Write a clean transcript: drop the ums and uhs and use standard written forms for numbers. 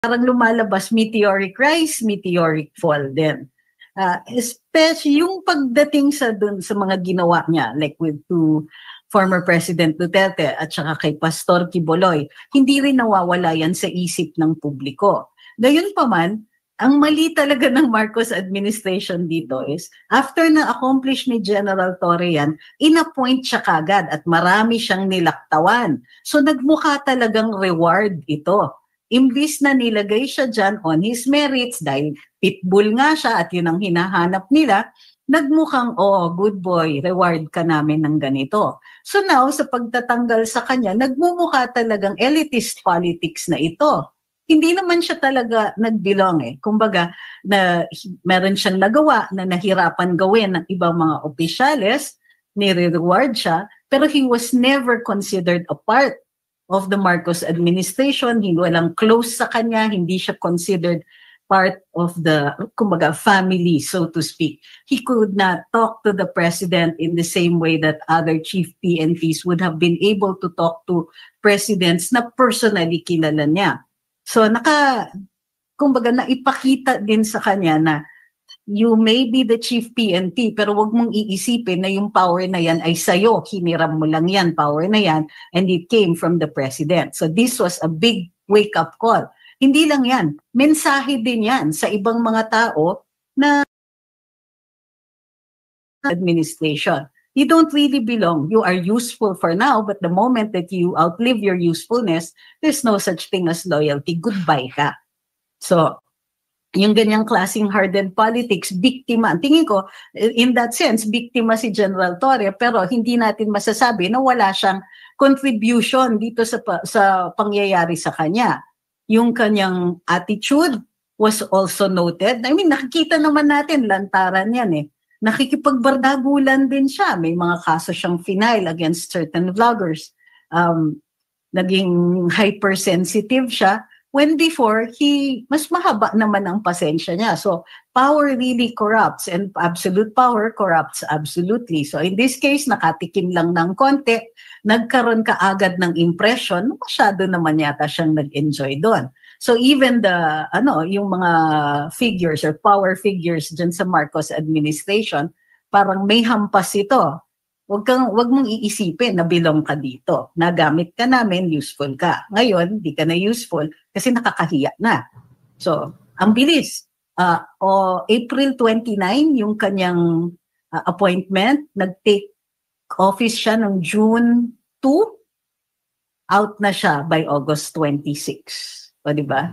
parang lumalabas meteoric rise, meteoric fall din. Especially yung pagdating sa dun sa mga ginawa niya, like with former President Duterte at saka kay Pastor Quiboloy, hindi rin nawawala yan sa isip ng publiko. Gayunpaman, ang mali talaga ng Marcos administration dito is, after na-accomplish ni General Torre yan, inappoint siya kagad at marami siyang nilaktawan. So nagmukha talagang reward ito. Imbis na nilagay siya dyan on his merits dahil pitbull nga siya at yun ang hinahanap nila, nagmukhang, oh, good boy, reward ka namin ng ganito. So now, sa pagtatanggal sa kanya, nagmumukha talagang elitist politics na ito. Hindi naman siya talaga nag-belong eh. Kumbaga, meron siyang nagawa na nahirapan gawin ng ibang mga opisyales, nire-reward siya, pero he was never considered a part of the Marcos administration. Hindi walang close sa kanya, hindi siya considered part of the, kumbaga, family, so to speak. He could not talk to the president in the same way that other chief PNPs would have been able to talk to presidents na personally kilala niya. So kumbaga naipakita din sa kanya na you may be the chief PNP pero wag mong iisipin na yung power na yan ay sayo, hiniram mo lang yan, power na yan, and it came from the president. So this was a big wake-up call. Hindi lang yan, mensahe din yan sa ibang mga tao na administration. You don't really belong. You are useful for now, but the moment that you outlive your usefulness, there's no such thing as loyalty. Goodbye ka. So, yung ganyang klaseng hardened politics, biktima. Tingin ko, in that sense, biktima si General Torre, pero hindi natin masasabi na wala siyang contribution dito sa pangyayari sa kanya. Yung kanyang attitude was also noted. I mean, nakikita naman natin, lantaran yan eh. Nakikipagbardagulan din siya. May mga kaso siyang final against certain vloggers. Naging hypersensitive siya. When before, mas mahaba naman ang pasensya niya. So, power really corrupts and absolute power corrupts absolutely. So, in this case, nakatikim lang ng konti, nagkaroon kaagad ng impression, masyado naman yata siyang nag-enjoy doon. So, even yung mga figures or power figures dyan sa Marcos administration, parang may hampas ito. Wag mong iisipin na belong ka dito. Nagamit ka namin, useful ka. Ngayon, di ka na useful kasi nakakahiya na. So, ang bilis. April 29, yung kanyang appointment, nag-take office siya ng June 2, out na siya by August 26. O, di ba?